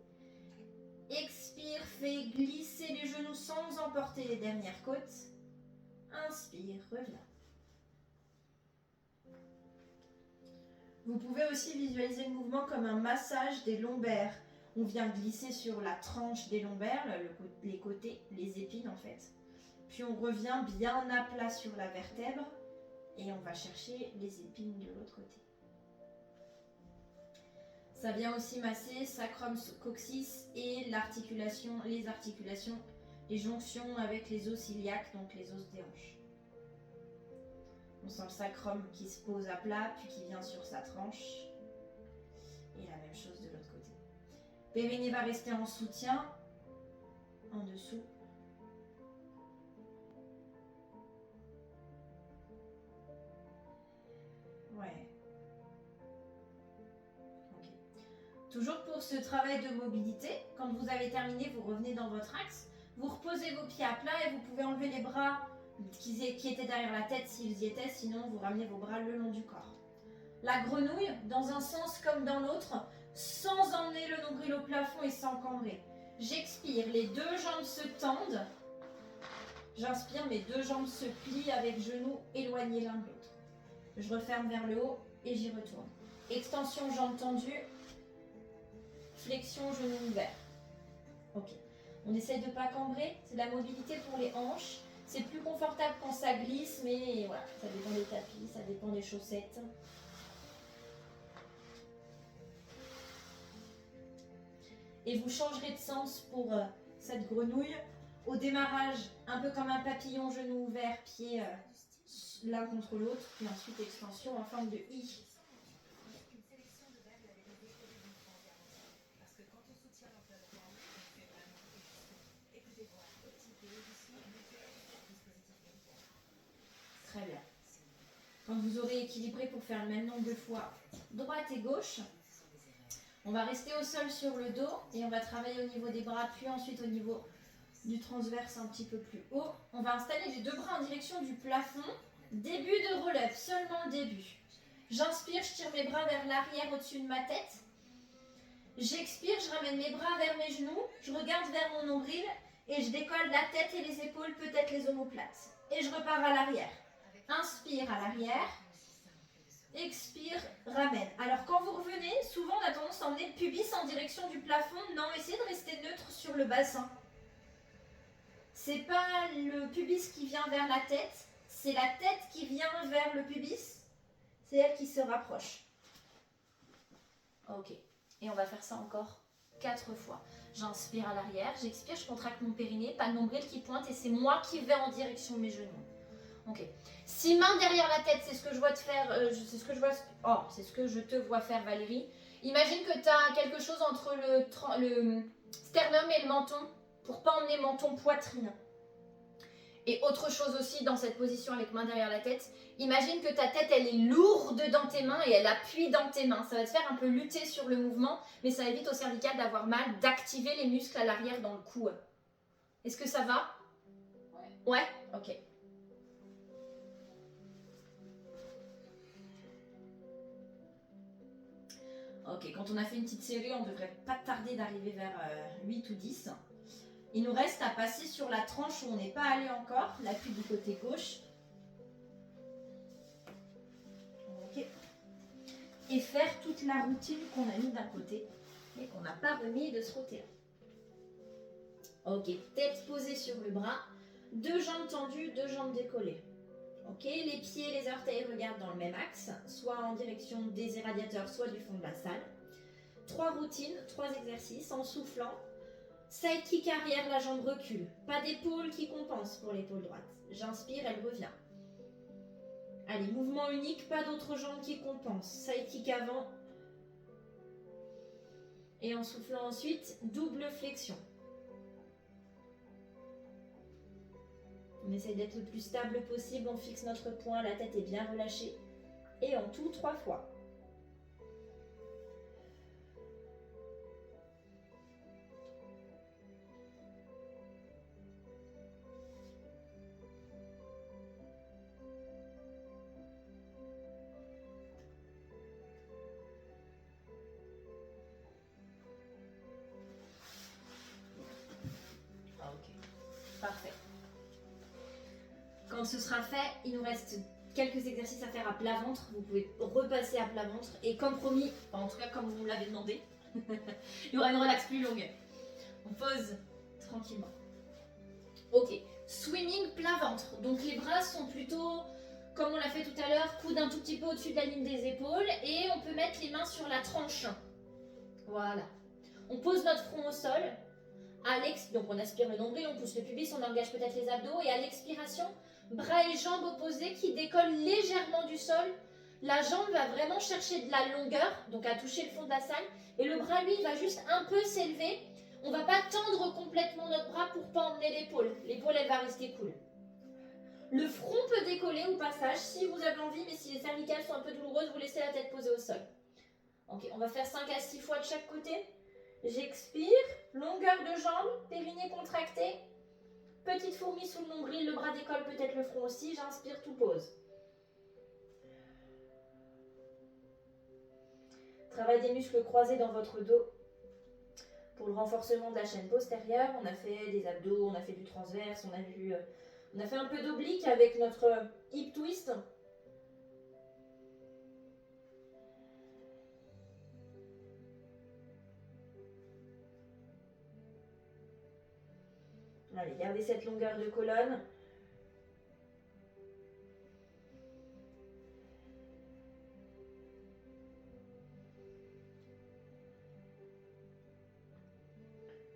Expire, fais glisser les genoux sans emporter les dernières côtes. Inspire, reviens. Vous pouvez aussi visualiser le mouvement comme un massage des lombaires. On vient glisser sur la tranche des lombaires, les côtés, les épines en fait. Puis on revient bien à plat sur la vertèbre et on va chercher les épines de l'autre côté. Ça vient aussi masser sacrum coccyx et l'articulation, les articulations, les jonctions avec les os iliaques, donc les os des hanches. On sent le sacrum qui se pose à plat, puis qui vient sur sa tranche. Et la même chose de l'autre côté. Périnée va rester en soutien, en dessous. Ouais. Ok. Toujours pour ce travail de mobilité, quand vous avez terminé, vous revenez dans votre axe, vous reposez vos pieds à plat et vous pouvez enlever les bras qui étaient derrière la tête s'ils y étaient, sinon vous ramenez vos bras le long du corps. La grenouille, dans un sens comme dans l'autre, sans emmener le nombril au plafond et sans cambrer. J'expire, les deux jambes se tendent. J'inspire, mes deux jambes se plient avec genoux éloignés l'un de l'autre. Je referme vers le haut et j'y retourne. Extension, jambes tendues. Flexion, genoux ouverts. Ok. On essaye de ne pas cambrer. C'est de la mobilité pour les hanches. C'est plus confortable quand ça glisse, mais voilà, ça dépend des tapis, ça dépend des chaussettes. Et vous changerez de sens pour cette grenouille. Au démarrage, un peu comme un papillon, genou ouvert, pieds l'un contre l'autre, puis ensuite extension en forme de I. Très bien. Quand vous aurez équilibré pour faire le même nombre de fois droite et gauche, on va rester au sol sur le dos et on va travailler au niveau des bras, puis ensuite au niveau du transverse un petit peu plus haut. On va installer les deux bras en direction du plafond. Début de roll-up, seulement le début. J'inspire, je tire mes bras vers l'arrière au-dessus de ma tête. J'expire, je ramène mes bras vers mes genoux, je regarde vers mon nombril et je décolle la tête et les épaules, peut-être les omoplates. Et je repars à l'arrière. Inspire à l'arrière. Expire, ramène. Alors quand vous revenez, souvent on a tendance à emmener le pubis en direction du plafond. Non, essayez de rester neutre sur le bassin. C'est pas le pubis qui vient vers la tête, c'est la tête qui vient vers le pubis. C'est elle qui se rapproche. Ok. Et on va faire ça encore 4 fois. J'inspire à l'arrière, j'expire, je contracte mon périnée, pas de nombril qui pointe et c'est moi qui vais en direction de mes genoux. Ok. Si main derrière la tête, c'est ce que je vois te faire, c'est ce que je te vois faire Valérie. Imagine que tu as quelque chose entre le sternum et le menton pour pas emmener menton poitrine. Et autre chose aussi dans cette position avec main derrière la tête, imagine que ta tête elle est lourde dans tes mains et elle appuie dans tes mains. Ça va te faire un peu lutter sur le mouvement, mais ça évite au cervical d'avoir mal, d'activer les muscles à l'arrière dans le cou. Est-ce que ça va? Ouais. Ok. Ok, quand on a fait une petite série, on ne devrait pas tarder d'arriver vers 8 ou 10. Il nous reste à passer sur la tranche où on n'est pas allé encore, l'appui du côté gauche. Ok. Et faire toute la routine qu'on a mis d'un côté, mais qu'on n'a pas remis de ce côté-là. Ok, tête posée sur le bras, deux jambes tendues, deux jambes décollées. Ok, les pieds et les orteils regardent dans le même axe, soit en direction des irradiateurs, soit du fond de la salle. 3 routines, 3 exercices en soufflant. Side kick arrière, la jambe recule. Pas d'épaule qui compense pour l'épaule droite. J'inspire, elle revient. Allez, mouvement unique, pas d'autre jambe qui compense. Side kick avant. Et en soufflant ensuite, double flexion. On essaye d'être le plus stable possible, on fixe notre poing, la tête est bien relâchée. Et en tout, 3 fois. Parfait. Quand ce sera fait, il nous reste quelques exercices à faire à plat ventre. Vous pouvez repasser à plat ventre. Et comme promis, enfin en tout cas comme vous me l'avez demandé, il y aura une relax plus longue. On pose tranquillement. Ok, swimming plat ventre. Donc les bras sont plutôt, comme on l'a fait tout à l'heure, coude un tout petit peu au-dessus de la ligne des épaules. Et on peut mettre les mains sur la tranche. Voilà. On pose notre front au sol. Donc on aspire le nombril, on pousse le pubis, on engage peut-être les abdos. Et à l'expiration, bras et jambes opposés qui décollent légèrement du sol. La jambe va vraiment chercher de la longueur, donc à toucher le fond de la salle. Et le bras, lui, il va juste un peu s'élever. On ne va pas tendre complètement notre bras pour ne pas emmener l'épaule. L'épaule, elle va rester cool. Le front peut décoller au passage si vous avez envie, mais si les cervicales sont un peu douloureuses, vous laissez la tête posée au sol. Ok, on va faire 5 à 6 fois de chaque côté. J'expire, longueur de jambe, périnée contracté. Petite fourmi sous le nombril, le bras décolle, peut-être le front aussi. J'inspire, tout pose. Travail des muscles croisés dans votre dos. Pour le renforcement de la chaîne postérieure, on a fait des abdos, on a fait du transverse, on a fait un peu d'oblique avec notre hip twist. Allez, gardez cette longueur de colonne.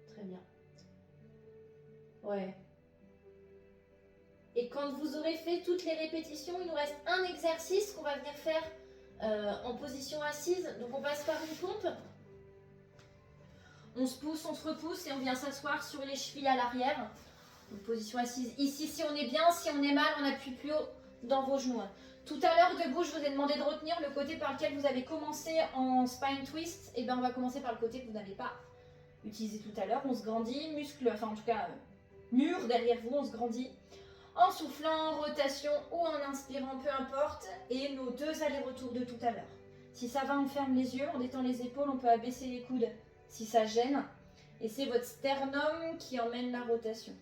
Très bien. Ouais. Et quand vous aurez fait toutes les répétitions, il nous reste un exercice qu'on va venir faire en position assise. Donc on passe par une pompe. On se pousse, on se repousse et on vient s'asseoir sur les chevilles à l'arrière. Donc position assise. Ici, si on est bien, si on est mal, on appuie plus haut dans vos genoux. Tout à l'heure, debout, je vous ai demandé de retenir le côté par lequel vous avez commencé en spine twist. Et bien, on va commencer par le côté que vous n'avez pas utilisé tout à l'heure. On se grandit, muscle, enfin en tout cas, mur derrière vous, on se grandit. En soufflant, en rotation ou en inspirant, peu importe. Et nos 2 allers-retours de tout à l'heure. Si ça va, on ferme les yeux, on détend les épaules, on peut abaisser les coudes si ça gêne. Et c'est votre sternum qui emmène la rotation.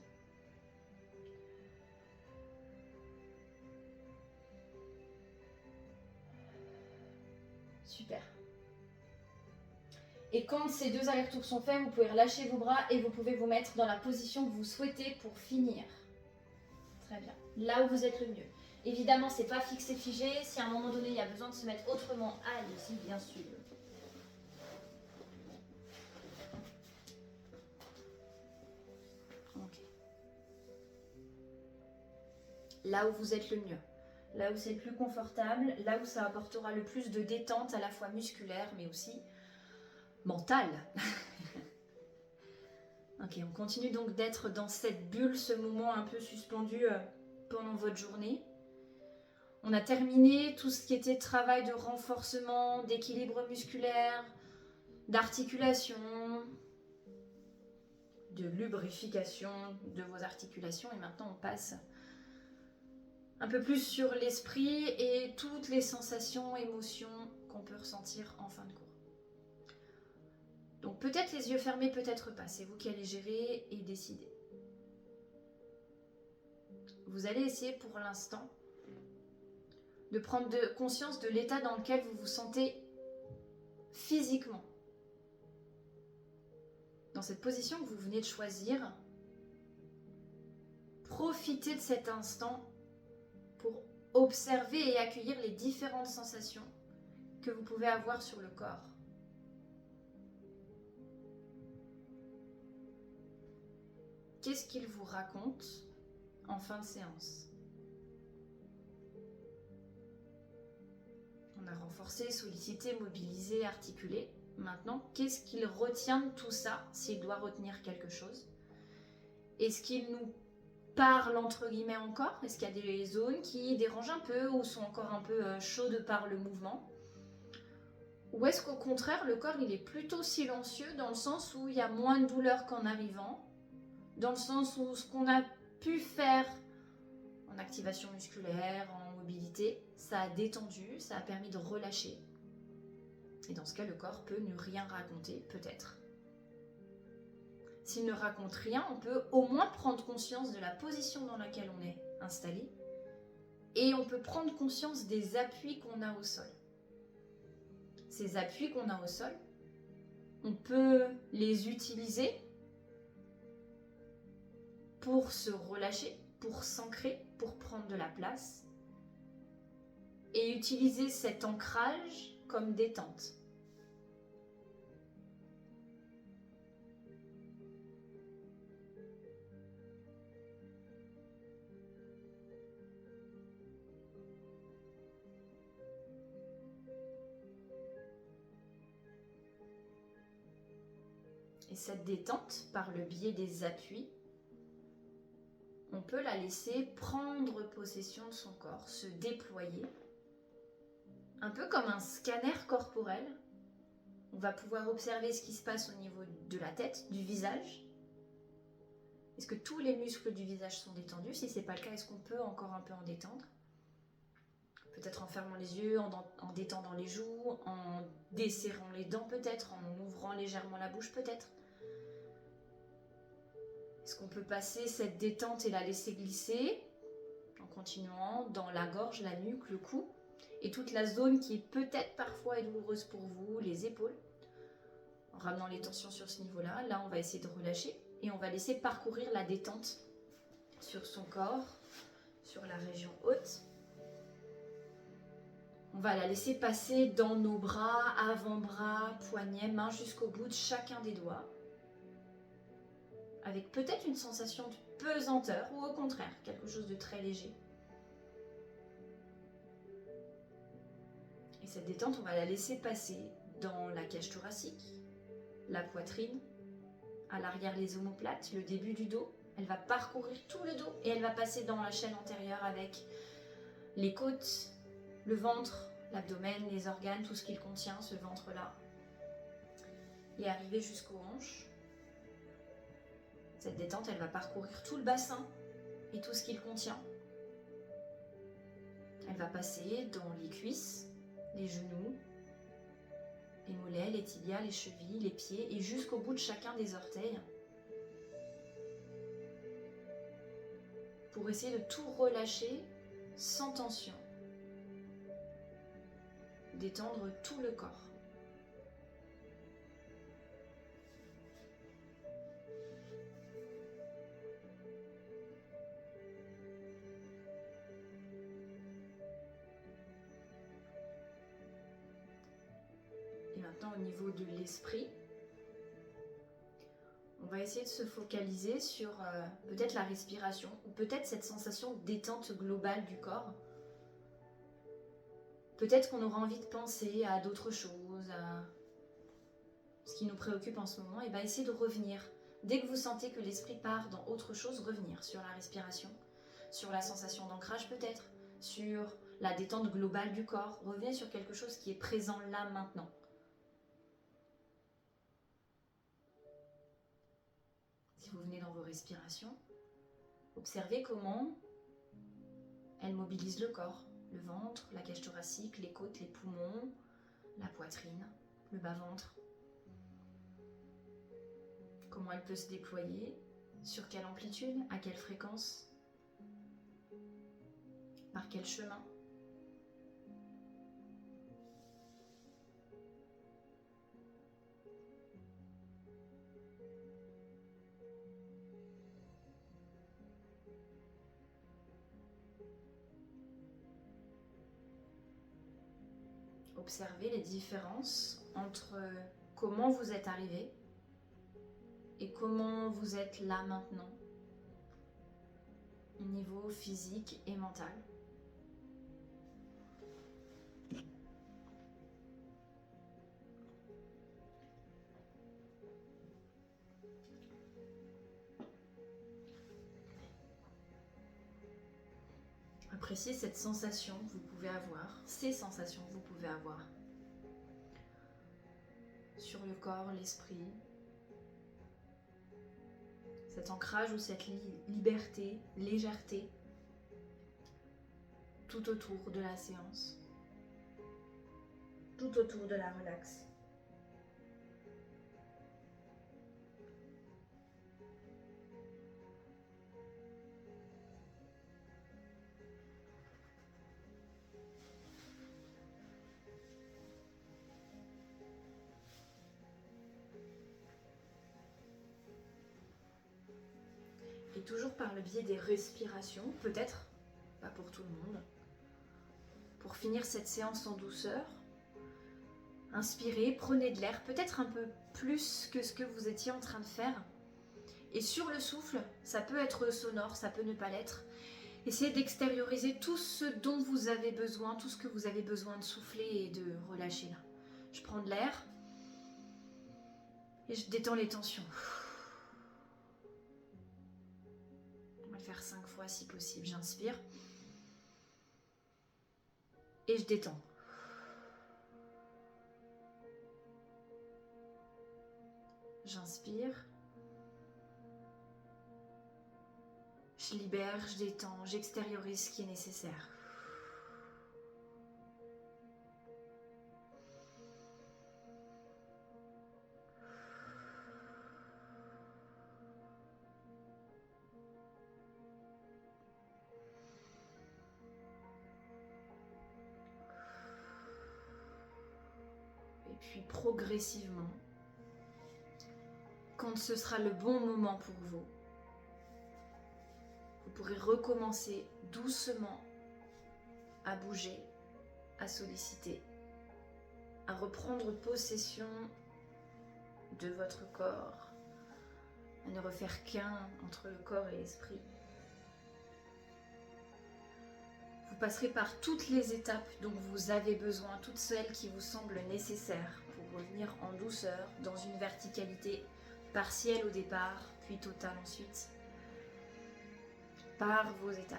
Super. Et quand ces 2 allers-retours sont faits, vous pouvez relâcher vos bras et vous pouvez vous mettre dans la position que vous souhaitez pour finir. Très bien. Là où vous êtes le mieux. Évidemment, c'est pas fixé, figé. Si à un moment donné, il y a besoin de se mettre autrement, allez-y, bien sûr. Ok. Là où vous êtes le mieux. Là où c'est le plus confortable. Là où ça apportera le plus de détente, à la fois musculaire, mais aussi mentale. Ok, on continue donc d'être dans cette bulle, ce moment un peu suspendu pendant votre journée. On a terminé tout ce qui était travail de renforcement, d'équilibre musculaire, d'articulation, de lubrification de vos articulations. Et maintenant, on passe un peu plus sur l'esprit et toutes les sensations, émotions qu'on peut ressentir en fin de cours. Donc peut-être les yeux fermés, peut-être pas. C'est vous qui allez gérer et décider. Vous allez essayer pour l'instant de prendre conscience de l'état dans lequel vous vous sentez physiquement. Dans cette position que vous venez de choisir, profitez de cet instant pour observer et accueillir les différentes sensations que vous pouvez avoir sur le corps. Qu'est-ce qu'il vous raconte en fin de séance? On a renforcé, sollicité, mobilisé, articulé. Maintenant, qu'est-ce qu'il retient de tout ça, s'il doit retenir quelque chose? Est-ce qu'il nous parle entre guillemets encore? Est-ce qu'il y a des zones qui dérangent un peu ou sont encore un peu chaudes par le mouvement? Ou est-ce qu'au contraire, le corps il est plutôt silencieux dans le sens où il y a moins de douleur qu'en arrivant? Dans le sens où ce qu'on a pu faire en activation musculaire, en mobilité, ça a détendu, ça a permis de relâcher. Et dans ce cas, le corps peut ne rien raconter, peut-être. S'il ne raconte rien, on peut au moins prendre conscience de la position dans laquelle on est installé et on peut prendre conscience des appuis qu'on a au sol. Ces appuis qu'on a au sol, on peut les utiliser pour se relâcher, pour s'ancrer, pour prendre de la place et utiliser cet ancrage comme détente. Et cette détente, par le biais des appuis, on peut la laisser prendre possession de son corps, se déployer. Un peu comme un scanner corporel. On va pouvoir observer ce qui se passe au niveau de la tête, du visage. Est-ce que tous les muscles du visage sont détendus? Si ce n'est pas le cas, est-ce qu'on peut encore un peu en détendre? Peut-être en fermant les yeux, en détendant les joues, en desserrant les dents peut-être, en ouvrant légèrement la bouche peut-être. Est-ce qu'on peut passer cette détente et la laisser glisser en continuant dans la gorge, la nuque, le cou et toute la zone qui est peut-être parfois douloureuse pour vous, les épaules. En ramenant les tensions sur ce niveau-là, là on va essayer de relâcher et on va laisser parcourir la détente sur son corps, sur la région haute. On va la laisser passer dans nos bras, avant-bras, poignets, mains jusqu'au bout de chacun des doigts. Avec peut-être une sensation de pesanteur ou au contraire, quelque chose de très léger. Et cette détente, on va la laisser passer dans la cage thoracique, la poitrine, à l'arrière les omoplates, le début du dos. Elle va parcourir tout le dos et elle va passer dans la chaîne antérieure avec les côtes, le ventre, l'abdomen, les organes, tout ce qu'il contient, ce ventre-là. Et arriver jusqu'aux hanches. Cette détente, elle va parcourir tout le bassin et tout ce qu'il contient. Elle va passer dans les cuisses, les genoux, les mollets, les tibias, les chevilles, les pieds et jusqu'au bout de chacun des orteils. Pour essayer de tout relâcher sans tension. Détendre tout le corps. Et maintenant au niveau de l'esprit, on va essayer de se focaliser sur peut-être la respiration ou peut-être cette sensation de détente globale du corps. Peut-être qu'on aura envie de penser à d'autres choses, à ce qui nous préoccupe en ce moment, et bien essayez de revenir. Dès que vous sentez que l'esprit part dans autre chose, revenir sur la respiration, sur la sensation d'ancrage peut-être, sur la détente globale du corps. Revenez sur quelque chose qui est présent là maintenant. Si vous venez dans vos respirations, observez comment elles mobilisent le corps. Le ventre, la cage thoracique, les côtes, les poumons, la poitrine, le bas-ventre. Comment elle peut se déployer, sur quelle amplitude, à quelle fréquence, par quel chemin. Observez les différences entre comment vous êtes arrivé et comment vous êtes là maintenant, au niveau physique et mental. Appréciez cette sensation que vous pouvez avoir, ces sensations que vous pouvez avoir sur le corps, l'esprit, cet ancrage ou cette liberté, légèreté tout autour de la séance, tout autour de la relaxe. toujours par le biais des respirations, peut-être, pas pour tout le monde. Pour finir cette séance en douceur, inspirez, prenez de l'air, peut-être un peu plus que ce que vous étiez en train de faire. Et sur le souffle, ça peut être sonore, ça peut ne pas l'être. Essayez d'extérioriser tout ce dont vous avez besoin, tout ce que vous avez besoin de souffler et de relâcher là. Je prends de l'air et je détends les tensions. On va le faire 5 fois si possible. J'inspire et je détends. J'inspire. Je libère, je détends, j'extériorise ce qui est nécessaire. Et puis progressivement, quand ce sera le bon moment pour vous, vous pourrez recommencer doucement à bouger, à solliciter, à reprendre possession de votre corps, à ne refaire qu'un entre le corps et l'esprit. Vous passerez par toutes les étapes dont vous avez besoin, toutes celles qui vous semblent nécessaires pour revenir en douceur, dans une verticalité partielle au départ, puis totale ensuite, par vos étapes.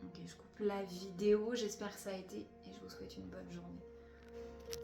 Ok, je coupe la vidéo, j'espère que ça a été et je vous souhaite une bonne journée.